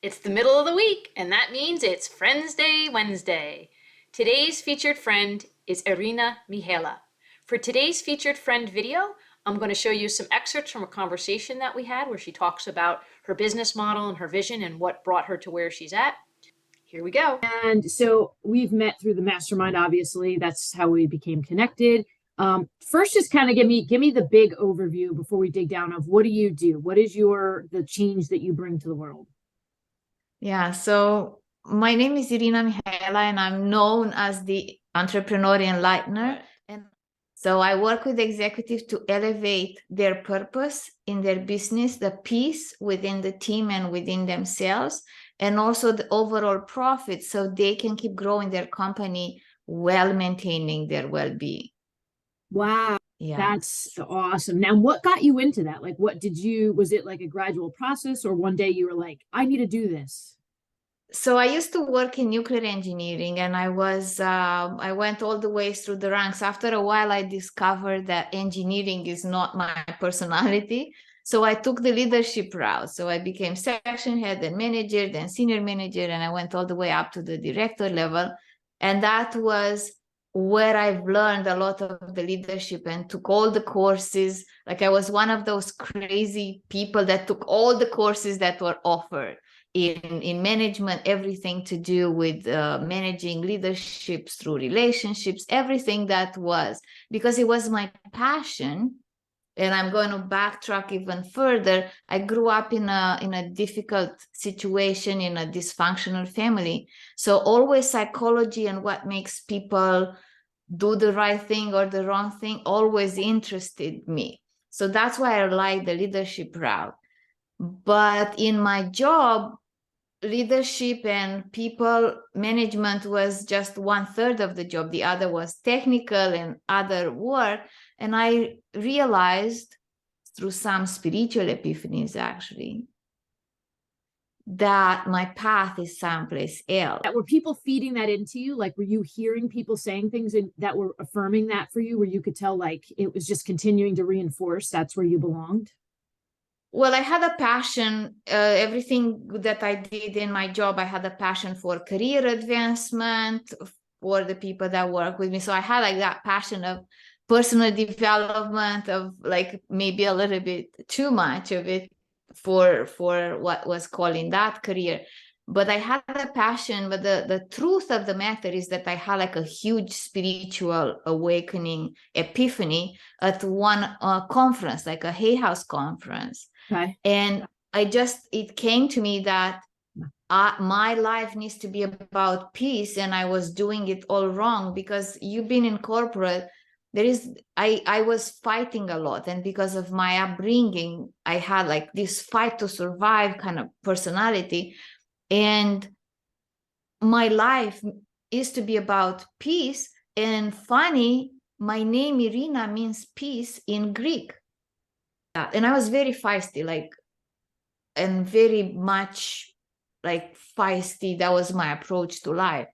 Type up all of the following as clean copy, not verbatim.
It's the middle of the week, and that means it's Friends Day Wednesday. Today's featured friend is Irina Mihaela. For today's featured friend video, I'm going to show you some excerpts from a conversation that we had where she talks about her business model and her vision and what brought her to where she's at. Here we go. And so we've met through the mastermind, obviously. That's how we became connected. First, just kind of give me the big overview before we dig down of what do you do? What is the change that you bring to the world? Yeah, so my name is Irina Mihaela, and I'm known as the entrepreneur enlightener. And so I work with executives to elevate their purpose in their business, the peace within the team and within themselves, and also the overall profit so they can keep growing their company while maintaining their well-being. Wow. Yeah. That's awesome. Now, what got you into that? Like, was it like a gradual process, or one day you were like, I need to do this? So I used to work in nuclear engineering, and I went all the way through the ranks. After a while, I discovered that engineering is not my personality. So I took the leadership route. So I became section head, then manager, then senior manager, and I went all the way up to the director level. And that was where I've learned a lot of the leadership and took all the courses. Like, I was one of those crazy people that took all the courses that were offered in management, everything to do with managing leaderships through relationships, everything that was, because it was my passion. And I'm going to backtrack even further. I grew up in a difficult situation, in a dysfunctional family. So always psychology and what makes people do the right thing or the wrong thing always interested me. So that's why I like the leadership route. But in my job, leadership and people management was just 1/3 of the job. The other was technical and other work. And I realized through some spiritual epiphanies, actually, that my path is someplace else. Were people feeding that into you? Like, were you hearing people saying things that were affirming that for you, where you could tell, like, it was just continuing to reinforce that's where you belonged? Well, I had a passion. Everything that I did in my job, I had a passion for career advancement for the people that work with me. So I had like that passion of personal development, of like maybe a little bit too much of it for what was calling that career. But I had a passion. But the truth of the matter is that I had like a huge spiritual awakening epiphany at one conference, like a Hay House conference. Okay. And it came to me that my life needs to be about peace, and I was doing it all wrong. Because you've been in corporate, I was fighting a lot, and because of my upbringing, I had like this fight to survive kind of personality. And my life is to be about peace. And funny, my name Irina means peace in Greek. And I was very feisty, like, and very much like feisty. That was my approach to life.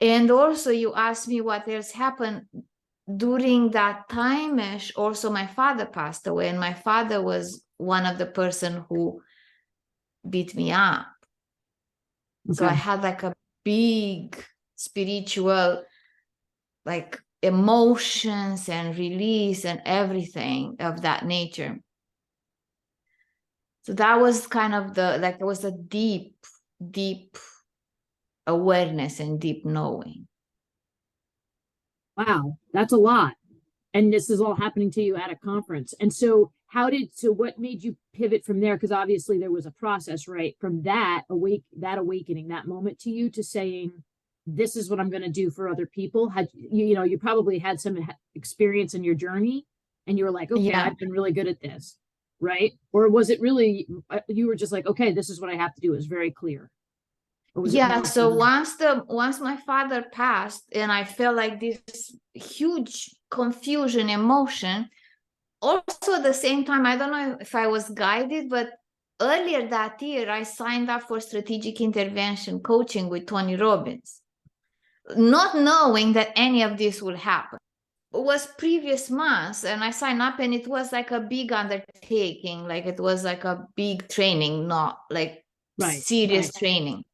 And also, you asked me what else happened during that time. Also, my father passed away, and my father was one of the person who beat me up. Okay. So I had like a big spiritual, like, emotions and release and everything of that nature. So that was kind of it was a deep, deep awareness and deep knowing. Wow, that's a lot. And this is all happening to you at a conference. And so what made you pivot from there? Because obviously there was a process, right? From that awakening, that moment to you to saying, this is what I'm going to do for other people. You probably had some experience in your journey, and you were like, okay, yeah, I've been really good at this. Right? Or was it really, you were just like, okay, this is what I have to do? It was very clear. Yeah. So once my father passed, and I felt like this huge confusion, emotion. Also at the same time, I don't know if I was guided, but earlier that year, I signed up for strategic intervention coaching with Tony Robbins, not knowing that any of this would happen. It was previous months, and I signed up, and it was like a big undertaking. Like, it was like a big training, not like serious training.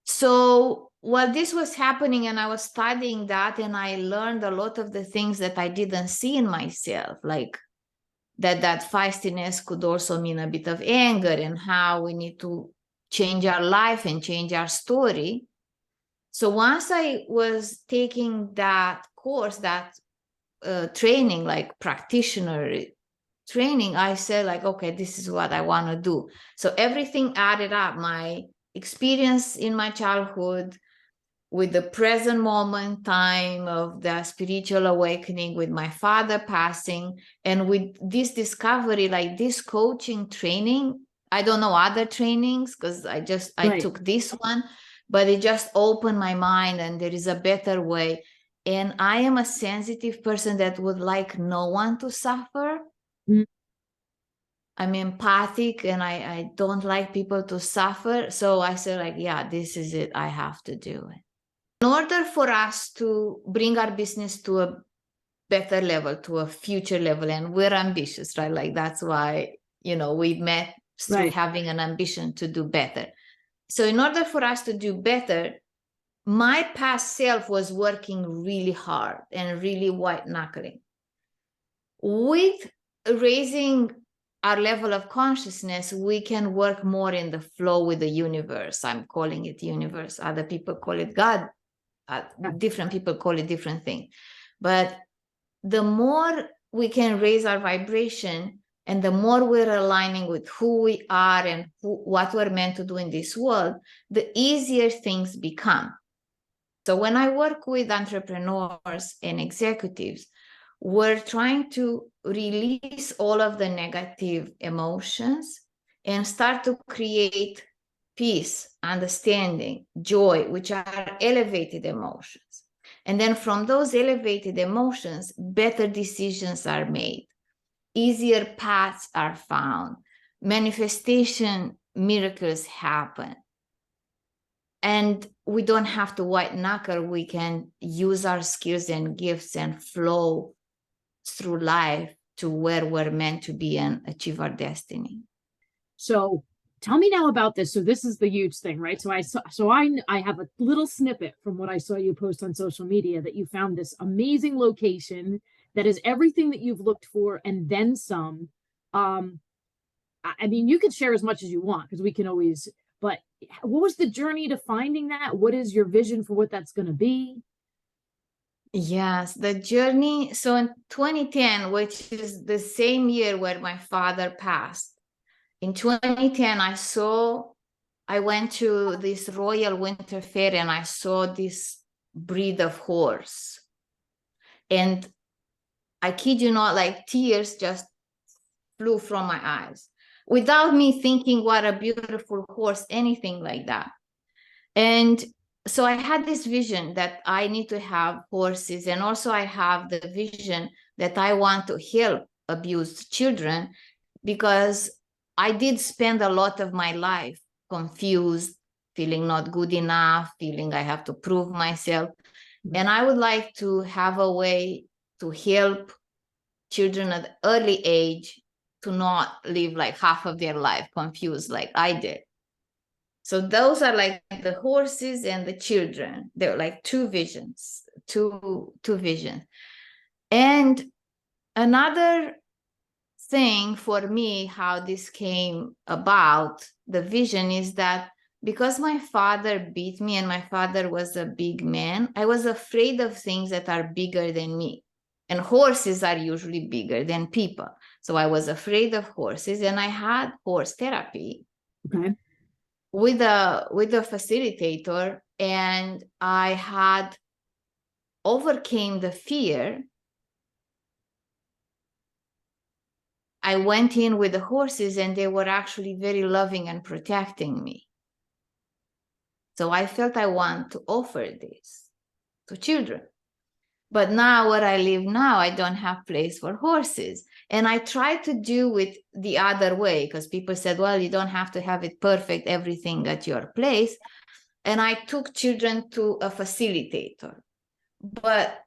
So while this was happening and I was studying that, and I learned a lot of the things that I didn't see in myself, like that feistiness could also mean a bit of anger, and how we need to change our life and change our story. So once I was taking that course, that training, like practitioner training, I said like, okay, this is what I want to do. So everything added up, my experience in my childhood with the present moment time of the spiritual awakening, with my father passing, and with this discovery, like this coaching training. I don't know other trainings because I took this one, but it just opened my mind, and there is a better way. And I am a sensitive person that would like no one to suffer. I'm empathic, and I don't like people to suffer. So I said like, yeah, this is it. I have to do it. In order for us to bring our business to a better level, to a future level, and we're ambitious, right? Like that's why, we met through having an ambition to do better. So in order for us to do better, my past self was working really hard and really white knuckling. With raising our level of consciousness, we can work more in the flow with the universe. I'm calling it universe. Other people call it God. Different people call it different things. But the more we can raise our vibration, and the more we're aligning with who we are and what we're meant to do in this world, the easier things become. So when I work with entrepreneurs and executives, we're trying to release all of the negative emotions and start to create peace, understanding, joy, which are elevated emotions. And then from those elevated emotions, better decisions are made, easier paths are found, manifestation miracles happen. And we don't have to white knuckle. We can use our skills and gifts and flow through life to where we're meant to be and achieve our destiny. So tell me now about this. So this is the huge thing, right? So I have a little snippet from what I saw you post on social media, that you found this amazing location that is everything that you've looked for and then some. I mean, you can share as much as you want, because we can always, but what was the journey to finding that? What is your vision for what that's going to be? Yes, the journey. So in 2010, which is the same year where my father passed, in 2010, I went to this Royal Winter Fair, and I saw this breed of horse. And I kid you not, like tears just flew from my eyes without me thinking what a beautiful horse, anything like that. And so I had this vision that I need to have horses. And also I have the vision that I want to help abused children, because I did spend a lot of my life confused, feeling not good enough, feeling I have to prove myself. And I would like to have a way to help children at an early age to not live like half of their life confused like I did. So those are like the horses and the children. They're like two visions. And another thing for me, how this came about, the vision, is that because my father beat me, and my father was a big man, I was afraid of things that are bigger than me. And horses are usually bigger than people. So I was afraid of horses, and I had horse therapy. Okay. With a facilitator, and I had overcame the fear. I went in with the horses, and they were actually very loving and protecting me. So I felt I want to offer this to children. But now where I live now, I don't have place for horses. And I try to do it the other way, because people said, well, you don't have to have it perfect, everything at your place. And I took children to a facilitator. But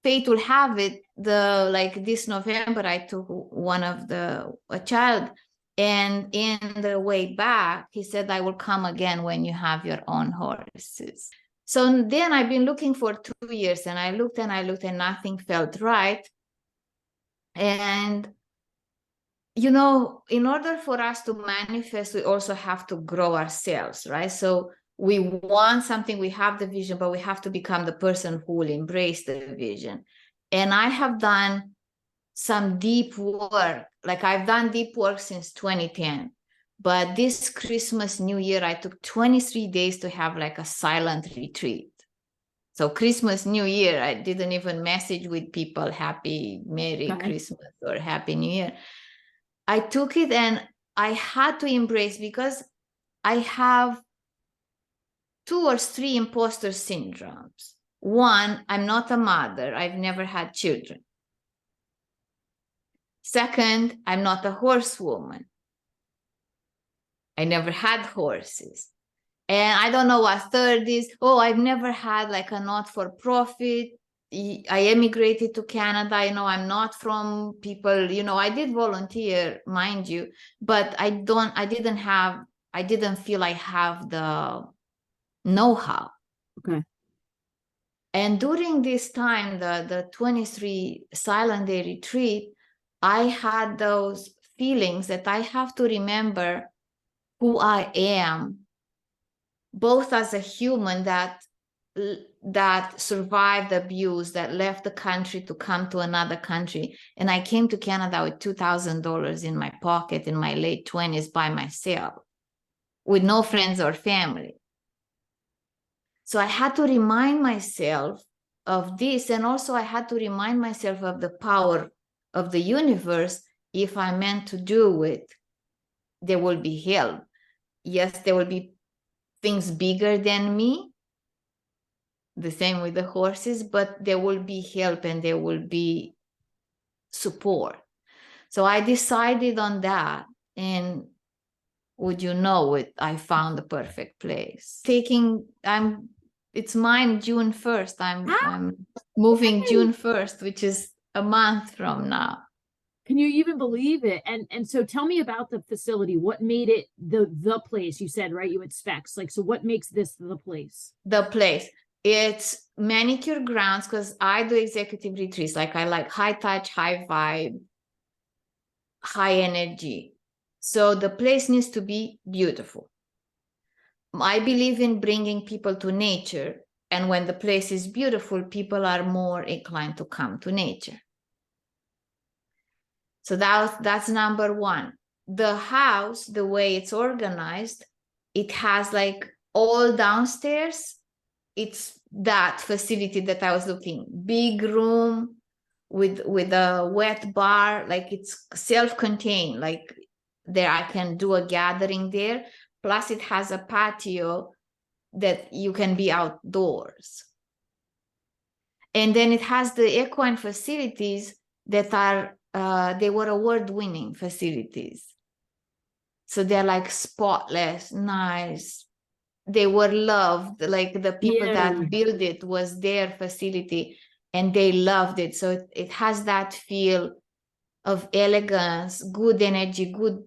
fate will have it, this November, I took a child, And in the way back, he said, I will come again when you have your own horses. So then I've been looking for 2 years, and I looked and nothing felt right. And, you know, in order for us to manifest, we also have to grow ourselves, right? So we want something, we have the vision, but we have to become the person who will embrace the vision. And I have done some deep work. Like I've done deep work since 2010. But this Christmas, New Year, I took 23 days to have like a silent retreat. So Christmas, New Year, I didn't even message with people, Happy Merry Christmas or Happy New Year. I took it and I had to embrace, because I have 2 or 3 imposter syndromes. One, I'm not a mother. I've never had children. Second, I'm not a horsewoman. I never had horses. And I don't know what third is. Oh, I've never had like a not-for-profit. I emigrated to Canada. You know, I'm not from people, you know, I did volunteer, mind you, but I didn't feel I have the know-how. Okay. And during this time, the 23 silent day retreat, I had those feelings that I have to remember who I am, both as a human that survived abuse, that left the country to come to another country. And I came to Canada with $2,000 in my pocket in my late 20s by myself, with no friends or family. So I had to remind myself of this. And also I had to remind myself of the power of the universe. If I'm meant to do it, there will be help. Yes, there will be things bigger than me. The same with the horses, but there will be help and there will be support. So I decided on that. And would you know it, I found the perfect place. It's mine June 1st. I'm moving June 1st, which is a month from now. Can you even believe it? And so tell me about the facility. What made it the place? You said, right, you had specs. Like, so what makes this the place? The place. It's manicure grounds, because I do executive retreats. Like I like high touch, high vibe, high energy. So the place needs to be beautiful. I believe in bringing people to nature. And when the place is beautiful, people are more inclined to come to nature. So that's number one. The house, the way it's organized, it has like all downstairs. It's that facility that I was looking. Big room with a wet bar, like it's self-contained, like there I can do a gathering there. Plus it has a patio that you can be outdoors. And then it has the equine facilities that are, they were award-winning facilities. So they're like spotless, nice. They were loved, like the people that built it was their facility and they loved it. So it has that feel of elegance, good energy, good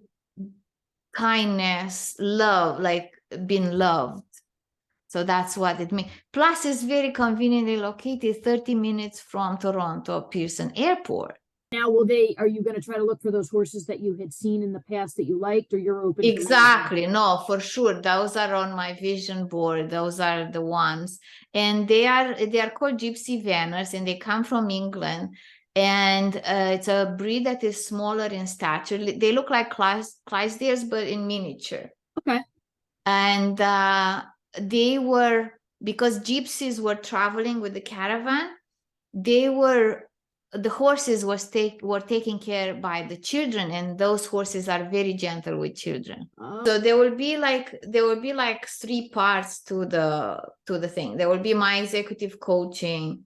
kindness, love, like being loved. So that's what it means. Plus, it's very conveniently located 30 minutes from Toronto Pearson Airport. Now, are you going to try to look for those horses that you had seen in the past that you liked, or you're open? Exactly. No, for sure. Those are on my vision board. Those are the ones. And they are called Gypsy Vanners, and they come from England. And it's a breed that is smaller in stature. They look like Clydesdales, but in miniature. Okay. And because gypsies were traveling with the caravan, the horses were taken care by the children, and those horses are very gentle with children. Oh. So there will be like 3 parts to the thing. There will be my executive coaching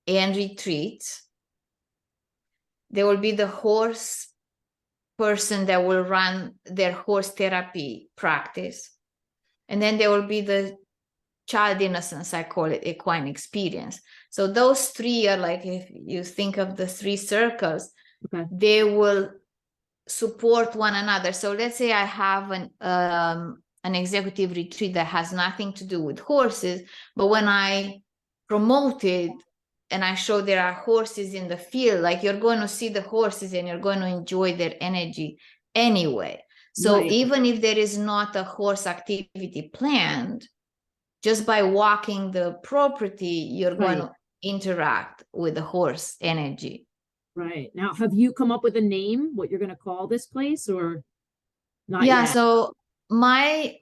and retreats. There will be the horse person that will run their horse therapy practice. And then there will be the child innocence, I call it, equine experience. So those 3 are like, if you think of the 3 circles, okay, they will support one another. So let's say I have an executive retreat that has nothing to do with horses, but when I promote it and I show there are horses in the field, like you're going to see the horses and you're going to enjoy their energy anyway. So Right. even if there is not a horse activity planned, just by walking the property, you're going Right. to interact with the horse energy. Right. Now, have you come up with a name, what you're going to call this place, or not Yeah, yet? so my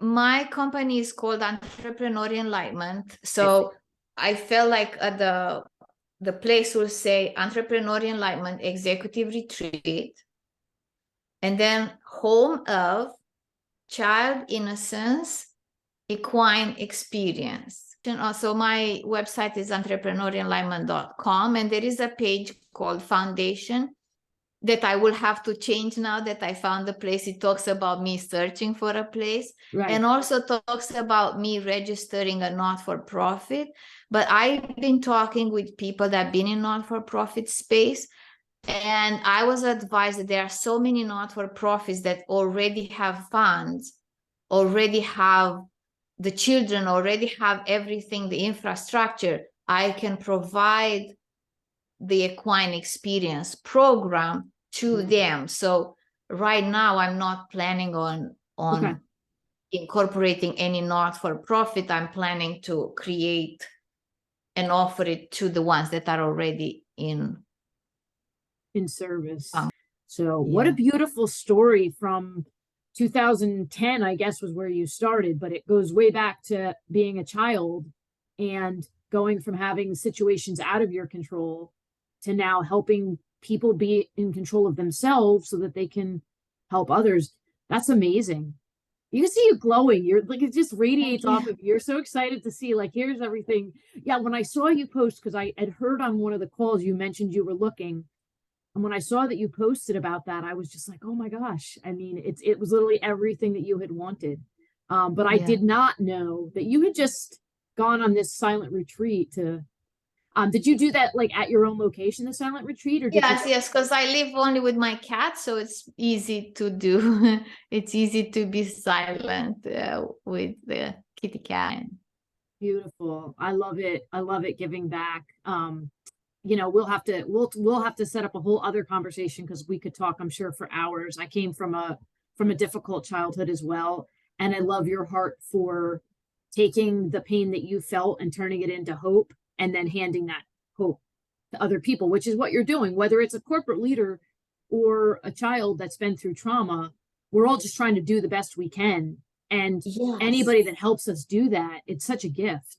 company is called Entrepreneurial Enlightenment. So I felt like the place will say Entrepreneurial Enlightenment Executive Retreat, and then Home of Child Innocence Equine Experience. And also my website is entrepreneurialenlightenment.com, and there is a page called Foundation that I will have to change now that I found the place. It talks about me searching for a place, Right. and also talks about me registering a not-for-profit. But I've been talking with people that have been in not-for-profit space, and I was advised that there are so many not-for-profits that already have funds, already have the children, already have everything, the infrastructure. I can provide the equine experience program to them. So right now I'm not planning on Okay. incorporating any not-for-profit. I'm planning to create and offer it to the ones that are already in service. Um, So what a yeah. beautiful story from 2010, I guess, was where you started, but it goes way back to being a child and going from having situations out of your control to now helping people be in control of themselves so that they can help others. That's amazing. You can see you glowing. You're like, it just radiates off of you. You're so excited to see, like, here's everything. Yeah, when I saw you post, because I had heard on one of the calls you mentioned you were looking. And when I saw that you posted about that, I was just like, oh my gosh. I mean, it was literally everything that you had wanted. But I did not know that you had just gone on this silent retreat to, did you do that like at your own location, the silent retreat, or did you? Yes, because I live only with my cat, so it's easy to do. It's easy to be silent with the kitty cat. Beautiful. I love it. I love it giving back. You know, we'll have to set up a whole other conversation because we could talk, I'm sure, for hours. I came from a difficult childhood as well, and I love your heart for taking the pain that you felt and turning it into hope, and then handing that hope to other people, which is what you're doing, whether it's a corporate leader or a child that's been through trauma. We're all just trying to do the best we can, and anybody that helps us do that, it's such a gift.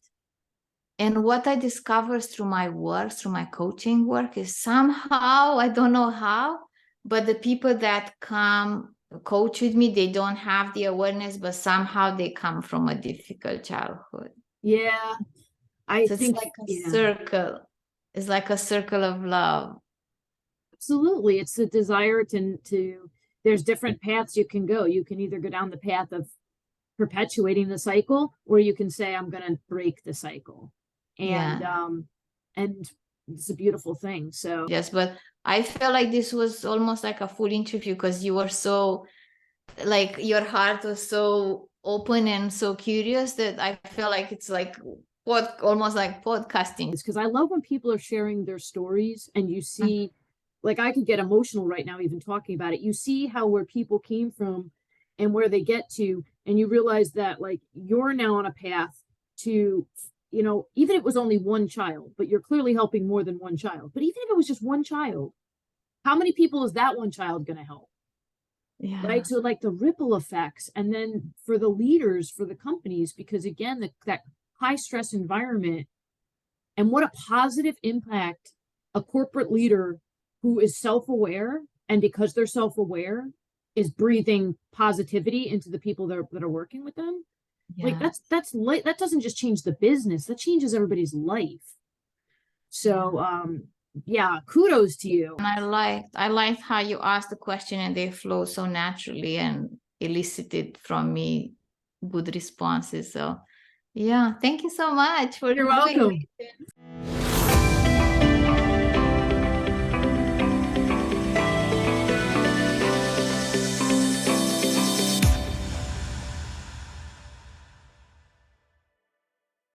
And what I discovered through my work, through my coaching work, is somehow, I don't know how, but the people that come coach with me, they don't have the awareness, but somehow they come from a difficult childhood. Yeah, I So think it's like a circle. It's like a circle of love. Absolutely. It's a desire to there's different paths you can go. You can either go down the path of perpetuating the cycle, or you can say, I'm gonna break the cycle. And and it's a beautiful thing. So yes, but I felt like this was almost like a full interview because you were so, like, your heart was so open and so curious that I feel like it's like almost like podcasting. it's because I love when people are sharing their stories and you see, like, I could get emotional right now even talking about it. You see how where people came from and where they get to, and you realize that, like, you're now on a path to, you know, even if it was only one child, but you're clearly helping more than one child. But even if it was just one child, how many people is that one child going to help? Yeah. Right. So, like, the ripple effects, and then for the leaders, for the companies, because again, that high stress environment, and what a positive impact a corporate leader who is self-aware, and because they're self-aware, is breathing positivity into the people that are working with them. Like, that doesn't just change the business, that changes everybody's life. So yeah, kudos to you. And I liked how you asked the question and they flow so naturally and elicited from me good responses. So yeah, thank you so much for You're welcome.